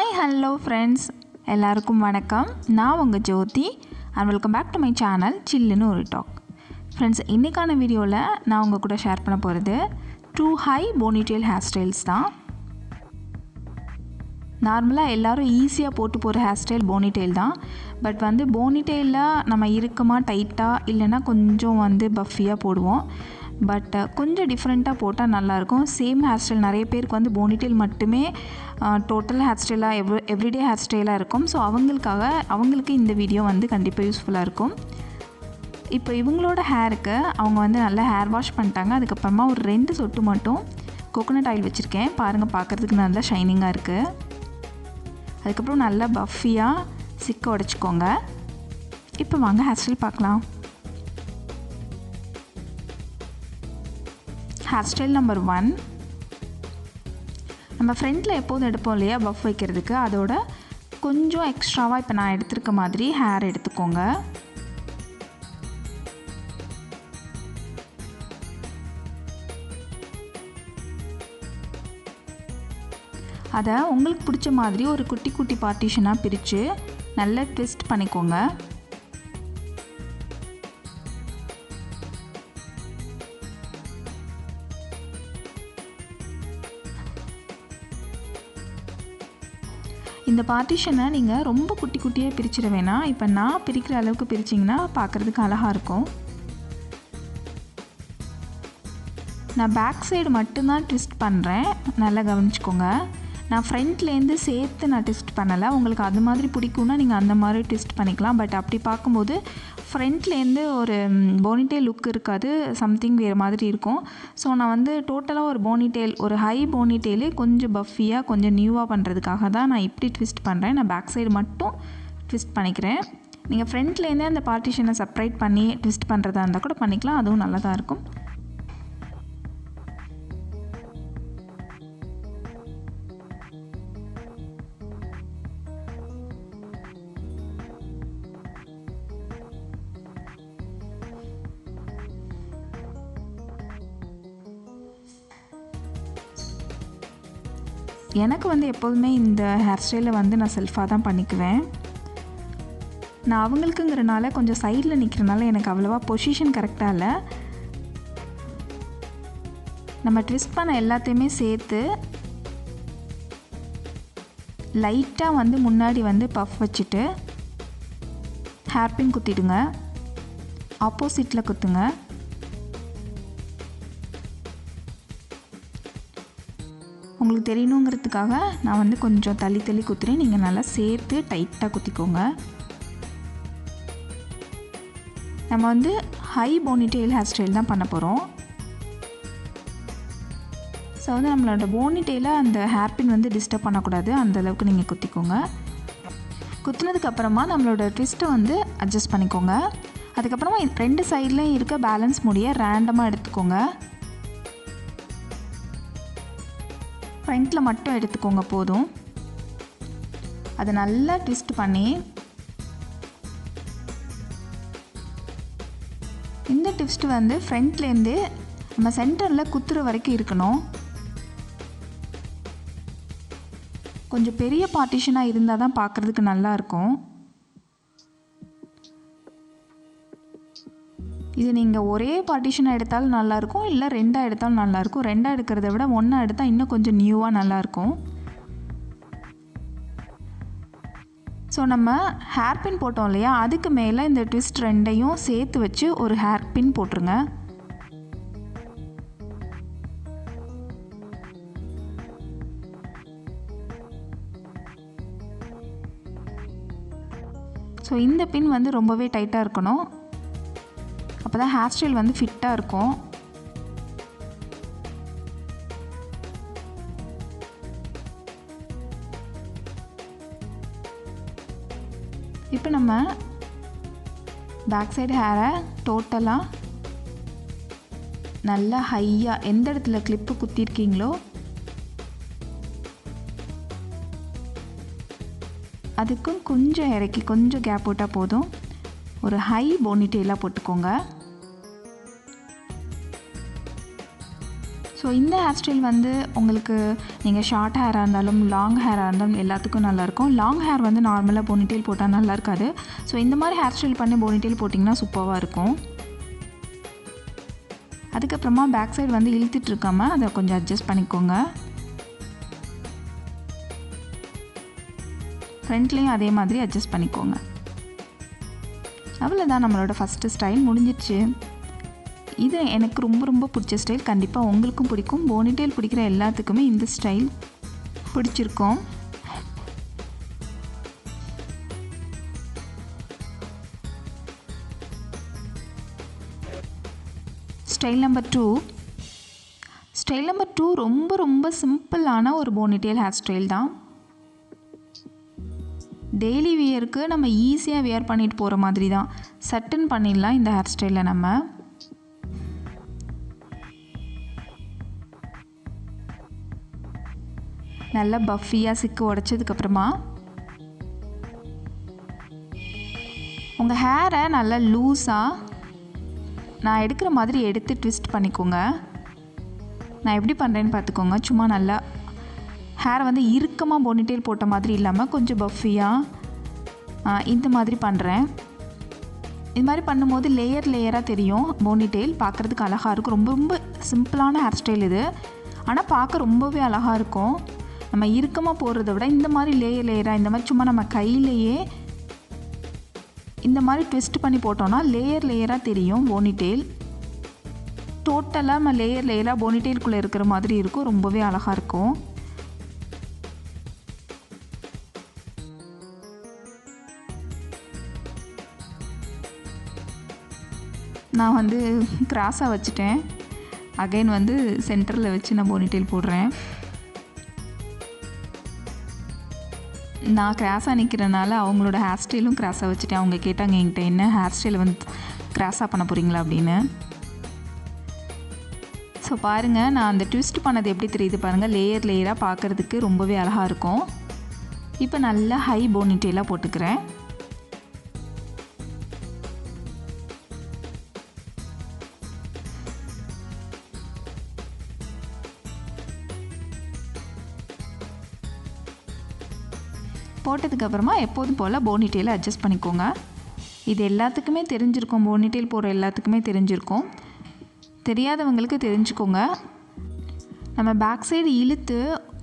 Hi hello friends, எல்லாருக்கும் வணக்கம். நான் உங்கள் Jyothi and welcome back to my channel சில்லுன்னு ஒரு டாக். ஃப்ரெண்ட்ஸ், இன்றைக்கான வீடியோவில் நான் உங்கள் கூட ஷேர் பண்ண போகிறது 2 ஹை போனிடெயில் ஹேர் ஸ்டைல்ஸ் தான். நார்மலாக எல்லோரும் ஈஸியாக போட்டு போகிற ஹேர் ஸ்டைல் போனிடெயில் தான். பட் போனிடெயிலில் நம்ம இறுக்கமாக டைட்டாக இல்லைன்னா கொஞ்சம் பஃபியாக போடுவோம். பட் கொஞ்சம் டிஃப்ரெண்ட்டாக போட்டால் நல்லாயிருக்கும். சேம் ஹேர் ஸ்டைல் நிறைய பேருக்கு போனிடெயில் மட்டுமே டோட்டல் ஹேர் ஸ்டைலாக எவ்ரிடே ஹேர் ஸ்டைலாக இருக்கும். ஸோ அவங்களுக்கு இந்த வீடியோ கண்டிப்பாக யூஸ்ஃபுல்லாக இருக்கும். இப்போ இவங்களோட ஹேருக்கு அவங்க நல்லா ஹேர் வாஷ் பண்ணிட்டாங்க. அதுக்கப்புறமா ஒரு 2 சொட்டு மட்டும் கோகோனட் ஆயில் வச்சுருக்கேன். பாருங்கள், பார்க்குறதுக்கு நல்லா ஷைனிங்காக இருக்குது. அதுக்கப்புறம் நல்லா பஃபியாக சிக்க உடச்சிக்கோங்க. இப்போ வாங்க ஹேர் ஸ்டைல் பார்க்கலாம். ஹேர் ஸ்டைல் நம்பர் 1, நம்ம ஃப்ரண்ட்டில் எப்போதும் எடுப்போம் இல்லையா பஃப் வைக்கிறதுக்கு, அதோட கொஞ்சம் எக்ஸ்ட்ராவாக இப்போ நான் எடுத்துருக்க மாதிரி ஹேர் எடுத்துக்கோங்க. அதை உங்களுக்கு பிடிச்ச மாதிரி ஒரு குட்டி குட்டி பார்ட்டிஷனாக பிரித்து நல்லா ட்விஸ்ட் பண்ணிக்கோங்க. இந்த பார்ட்டிஷனை நீங்கள் ரொம்ப குட்டி குட்டியாக பிரிச்சிட வேணாம். இப்போ நான் பிரிக்கிற அளவுக்கு பிரிச்சிங்கன்னா பார்க்குறதுக்கு அழகாக இருக்கும். நான் பேக் சைடு மட்டும்தான் ட்விஸ்ட் பண்ணுறேன், நல்லா கவனிச்சிக்கோங்க. நான் ஃப்ரண்ட்லேருந்து சேர்த்து நான் ட்விஸ்ட் பண்ணலை. உங்களுக்கு அது மாதிரி பிடிக்கும்னா நீங்கள் அந்த மாதிரி ட்விஸ்ட் பண்ணிக்கலாம். பட் அப்படி பார்க்கும்போது ஃப்ரண்ட்லேருந்து ஒரு போனிடெயில் லுக் இருக்காது, சம்திங் வேறு மாதிரி இருக்கும். ஸோ நான் டோட்டலாக ஒரு ஹை போனிடெயிலே கொஞ்சம் பஃபியாக கொஞ்சம் நியூவாக பண்ணுறதுக்காக தான் நான் இப்படி ட்விஸ்ட் பண்ணுறேன். நான் பேக் சைடு மட்டும் ட்விஸ்ட் பண்ணிக்கிறேன். நீங்கள் ஃப்ரண்ட்லேருந்தே அந்த பார்ட்டிஷனை செப்பரேட் பண்ணி ட்விஸ்ட் பண்ணுறதா இருந்தால் கூட பண்ணிக்கலாம், அதுவும் நல்லா தான் இருக்கும். எனக்கு எப்போதுமே இந்த ஹேர் ஸ்டைலை நான் செல்ஃபாக தான் பண்ணிக்குவேன். நான் அவங்களுக்குங்கிறனால கொஞ்சம் சைடில் நிற்கிறனால எனக்கு அவ்வளோவா பொசிஷன் கரெக்டாக இல்லை. நம்ம ட்விஸ்ட் பண்ண எல்லாத்தையுமே சேர்த்து லைட்டாக முன்னாடி பஃப் வச்சுட்டு ஹேர்பின் குத்திடுங்க. ஆப்போசிட்டில் குத்துங்க. உங்களுக்கு தெரியணுங்கிறதுக்காக நான் கொஞ்சம் தள்ளி தள்ளி குத்துறேன். நீங்கள் நல்லா சேர்த்து டைட்டாக குத்திக்கோங்க. நம்ம ஹை போனிடெயில் ஹேர் ஸ்டைல் தான் பண்ண போகிறோம். ஸோ நம்மளோட போனிடெயிலை அந்த ஹேர்பின் டிஸ்டர்ப் பண்ணக்கூடாது, அந்தளவுக்கு நீங்கள் குத்திக்கோங்க. குத்துனதுக்கப்புறமா நம்மளோட ட்விஸ்ட்டை அட்ஜஸ்ட் பண்ணிக்கோங்க. அதுக்கப்புறமா 2 சைட்லேயும் இருக்க பேலன்ஸ் முடியை ரேண்டமாக எடுத்துக்கோங்க. ஃப்ரண்ட்டில் மட்டும் எடுத்துக்கோங்க போதும். அதை நல்லா ட்விஸ்ட் பண்ணி இந்த ட்விஸ்ட் ஃப்ரண்ட்லேருந்து நம்ம சென்டரில் குத்துற வரைக்கும் இருக்கணும். கொஞ்சம் பெரிய பார்ட்டிஷனாக இருந்தால் தான் பார்க்குறதுக்கு நல்லாயிருக்கும். இது நீங்கள் ஒரே பார்ட்டிஷனாக எடுத்தாலும் நல்லாயிருக்கும், இல்லை 2ஆக எடுத்தாலும் நல்லாயிருக்கும். 2ஆக எடுக்கிறத விட 1ஆக எடுத்தால் இன்னும் கொஞ்சம் நியூவாக நல்லாயிருக்கும். ஸோ நம்ம ஹேர்பின் போட்டோம் இல்லையா, அதுக்கு மேலே இந்த ட்விஸ்ட் 2ஐயும் சேர்த்து வச்சு ஒரு ஹேர்பின் போட்டுருங்க. ஸோ இந்த பின் ரொம்பவே டைட்டாக இருக்கணும். அப்போ தான் ஹேர் ஸ்டைல் ஃபிட்டாக இருக்கும். இப்போ நம்ம பேக் சைடு ஹேரை டோட்டலாக நல்லா ஹையாக எந்த இடத்துல கிளிப்பு குத்திருக்கீங்களோ அதுக்கும் கொஞ்சம் இறக்கி கொஞ்சம் கேப் போட்டால் போதும். ஒரு ஹை போனிடெயிலாக போட்டுக்கோங்க. ஸோ ஸோ இந்த ஹேர் ஸ்டைல் வந்து உங்களுக்கு நீங்கள் ஷார்ட் ஹேராக இருந்தாலும் லாங் ஹேராக இருந்தாலும் எல்லாத்துக்கும் நல்லாயிருக்கும். லாங் ஹேர் வந்து நார்மலாக போனிடெயில் போட்டால் நல்லா இருக்காது. ஸோ இந்த மாதிரி ஹேர் ஸ்டைல் பண்ணி போனிடெயில் போட்டிங்கன்னா சூப்பராக இருக்கும். அதுக்கப்புறமா பேக் சைடு வந்து இழுத்துட்டு இருக்காமல் அதை கொஞ்சம் அட்ஜஸ்ட் பண்ணிக்கோங்க. ஃப்ரண்ட்லேயும் அதே மாதிரி அட்ஜஸ்ட் பண்ணிக்கோங்க. அவ்வளோதான், நம்மளோட ஃபஸ்ட்டு ஸ்டைல் முடிஞ்சிடுச்சு. இது எனக்கு ரொம்ப ரொம்ப பிடிச்ச ஸ்டைல். கண்டிப்பாக உங்களுக்கும் பிடிக்கும். போனிடெயில் பிடிக்கிற எல்லாத்துக்குமே இந்த ஸ்டைல் பிடிச்சிருக்கும். Style number 2. ஸ்டைல் நம்பர் 2 ரொம்ப ரொம்ப சிம்பிளான ஒரு போனிடெயில் ஹேர் ஸ்டைல் தான். டெய்லி வியருக்கு நம்ம ஈஸியாக வியர் பண்ணிட்டு போகிற மாதிரி தான். சட்டுன்னு பண்ணிடலாம் இந்த ஹேர் ஸ்டைலில். நம்ம நல்லா பஃபியாக சிக்கு உடச்சதுக்கப்புறமா உங்கள் ஹேரை நல்லா லூஸாக நான் எடுக்கிற மாதிரி எடுத்து ட்விஸ்ட் பண்ணிக்கோங்க. நான் எப்படி பண்ணுறேன்னு பார்த்துக்கோங்க. சும்மா நல்லா ஹேரை வந்து இறுக்கமாக போனிடெயில் போட்ட மாதிரி இல்லாமல் கொஞ்சம் பஃபியாக இந்த மாதிரி பண்ணுறேன். இது மாதிரி பண்ணும்போது லேயராக தெரியும். போனிடெயில் பார்க்குறதுக்கு அழகாக இருக்கும். ரொம்ப ரொம்ப சிம்பிளான ஹேர் ஸ்டைல் இது, ஆனால் பார்க்க ரொம்பவே அழகாக இருக்கும். நம்ம இறுக்கமாக போடுறத விட இந்த மாதிரி லேயராக இந்த மாதிரி சும்மா நம்ம கையிலையே இந்த மாதிரி ட்விஸ்ட் பண்ணி போட்டோன்னா லேயராக தெரியும் போனிடெயில். டோட்டலாக நம்ம லேயராக போனிடெயிலுக்குள்ளே இருக்கிற மாதிரி இருக்கும். ரொம்பவே அழகாக இருக்கும். நான் வந்து கிராஸாக வச்சுட்டேன். அகைன் வந்து சென்டரில் வச்சு நான் போனிடெயில் போடுறேன். நான் கிராஸாக நிற்கிறனால அவங்களோட ஹேர் ஸ்டைலும் கிராஸாக வச்சுட்டேன். அவங்க கேட்டாங்க என்கிட்ட, என்ன ஹேர் ஸ்டைலை வந்து கிராஸாக பண்ண போகிறீங்களா அப்படின்னு. ஸோ பாருங்கள், நான் அந்த ட்விஸ்ட் பண்ணது எப்படி தெரியுது பாருங்கள். லேயராக பார்க்குறதுக்கு ரொம்பவே அழகாக இருக்கும். இப்போ நல்லா ஹை போனிடெயிலாக போட்டுக்கிறேன். போட்டதுக்கப்புறமா எப்போதும் போல் போனிடெயிலை அட்ஜஸ்ட் பண்ணிக்கோங்க. இது எல்லாத்துக்குமே தெரிஞ்சிருக்கும். போனிடெயில் போடுற எல்லாத்துக்குமே தெரிஞ்சிருக்கும். தெரியாதவங்களுக்கு தெரிஞ்சுக்கோங்க. நம்ம பேக் சைடு இழுத்து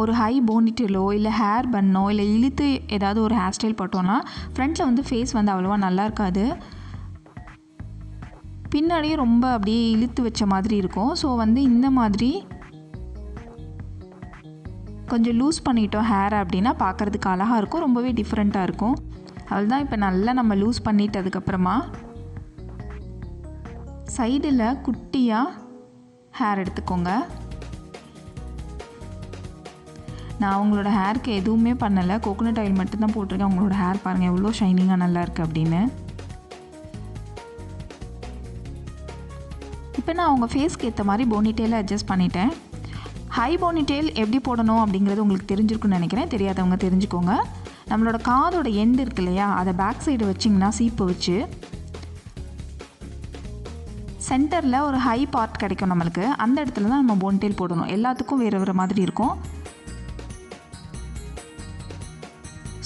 ஒரு ஹை போனிடெயிலோ இல்லை ஹேர் பண்ணோ இல்லை இழுத்து ஏதாவது ஒரு ஹேர் ஸ்டைல் போட்டோன்னா ஃப்ரண்ட்டில் வந்து ஃபேஸ் வந்து அவ்வளோவா நல்லா இருக்காது. பின்னாடியே ரொம்ப அப்படியே இழுத்து வச்ச மாதிரி இருக்கும். ஸோ வந்து இந்த மாதிரி கொஞ்சம் லூஸ் பண்ணிட்டோம் ஹேர் அப்படின்னா பார்க்குறதுக்கு அழகாக இருக்கும். ரொம்பவே டிஃப்ரெண்ட்டாக இருக்கும். அவ்வளோதான். இப்போ நல்லா நம்ம லூஸ் பண்ணிட்டதுக்கப்புறமா சைடில் குட்டியாக ஹேர் எடுத்துக்கோங்க. நான் அவங்களோட ஹேருக்கு எதுவுமே பண்ணலை, கோகோனட் ஆயில் மட்டும்தான் போட்டிருக்கேன். அவங்களோட ஹேர் பாருங்கள் எவ்வளோ ஷைனிங்காக நல்லா இருக்குது அப்படின்னு. இப்போ நான் அவங்க ஃபேஸ்க்கு ஏற்ற மாதிரி போனிடெயிலை அட்ஜஸ்ட் பண்ணிட்டேன். ஹை போனிடெயில் எப்படி போடணும் அப்படிங்கிறது உங்களுக்கு தெரிஞ்சிருக்குன்னு நினைக்கிறேன். தெரியாதவங்க தெரிஞ்சுக்கோங்க. நம்மளோட காதோட எண்டு இருக்கு இல்லையா, அதை பேக் சைடு வச்சிங்கன்னா சீப்பு வச்சு சென்டரில் ஒரு ஹை பார்ட் கிடைக்கும் நம்மளுக்கு. அந்த இடத்துல தான் நம்ம போனிடெயில் போடணும். எல்லாத்துக்கும் வேறு மாதிரி இருக்கும்.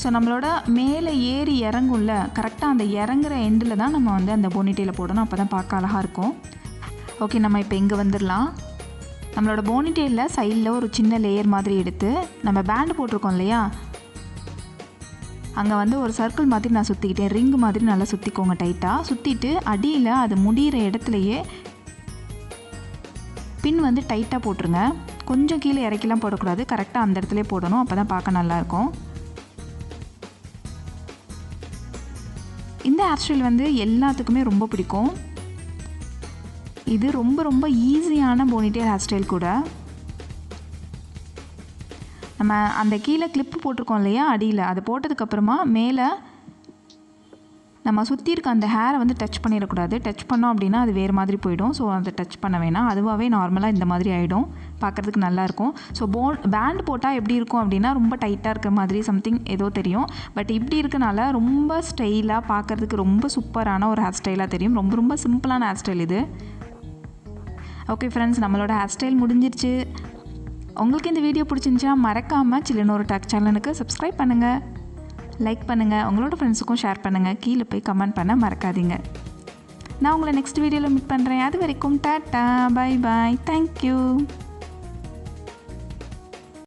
ஸோ நம்மளோட மேலே ஏறி இறங்கும்ல, கரெக்டாக அந்த இறங்குற எண்டில் தான் நம்ம வந்து அந்த போனிடெயிலை போடணும். அப்போ தான் பார்க்க அழகாக இருக்கும். ஓகே, நம்ம இப்போ இங்கே வந்துடலாம். நம்மளோட போனிடெயிலில் சைடில் ஒரு சின்ன லேயர் மாதிரி எடுத்து நம்ம பேண்டு போட்டிருக்கோம் இல்லையா, அங்கே வந்து ஒரு சர்க்கிள் மாதிரி நான் சுற்றிக்கிட்டேன். ரிங்கு மாதிரி நல்லா சுற்றிக்கோங்க டைட்டாக. சுற்றிட்டு அடியில் அது முடிகிற இடத்துலையே பின் வந்து டைட்டாக போட்டுருங்க. கொஞ்சம் கீழே இறக்கிலாம் போடக்கூடாது. கரெக்டாக அந்த இடத்துலையே போடணும். அப்போ தான் பார்க்க நல்லாயிருக்கும். இந்த ஹேர் ஸ்டைல் வந்து எல்லாத்துக்குமே ரொம்ப பிடிக்கும். இது ரொம்ப ரொம்ப ஈஸியான போனிடெயில் ஹேர் ஸ்டைல் கூட. நம்ம அந்த கீழே கிளிப்பு போட்டிருக்கோம் இல்லையா அடியில், அது போட்டதுக்கப்புறமா மேலே நம்ம சுற்றி இருக்க அந்த ஹேரை வந்து டச் பண்ணிடக்கூடாது. டச் பண்ணோம் அப்படின்னா அது வேறு மாதிரி போயிடும். ஸோ அதை டச் பண்ண வேணாம். அதுவாகவே நார்மலாக இந்த மாதிரி ஆகிடும். பார்க்குறதுக்கு நல்லாயிருக்கும். ஸோ பேண்ட் போட்டால் எப்படி இருக்கும் அப்படின்னா ரொம்ப டைட்டாக இருக்கிற மாதிரி சம்திங் ஏதோ தெரியும். பட் இப்படி இருக்கனால ரொம்ப ஸ்டைலாக பார்க்குறதுக்கு ரொம்ப சூப்பரான ஒரு ஹேர் ஸ்டைலாக தெரியும். ரொம்ப ரொம்ப சிம்பிளான ஹேர் ஸ்டைல் இது. ஓகே ஃப்ரெண்ட்ஸ், நம்மளோட ஹேர் ஸ்டைல் முடிஞ்சிருச்சு. உங்களுக்கு இந்த வீடியோ பிடிச்சிருந்துச்சா மறக்காமல் சில்லுன்னு டாக் சேனலுக்கு சப்ஸ்கிரைப் பண்ணுங்கள், லைக் பண்ணுங்கள், உங்களோட ஃப்ரெண்ட்ஸுக்கும் ஷேர் பண்ணுங்கள், கீழே போய் கமெண்ட் பண்ண மறக்காதீங்க. நான் உங்களை நெக்ஸ்ட் வீடியோவில் மீட் பண்ணுறேன். அது வரைக்கும் டாட்டா, பை பாய், தேங்க்யூ.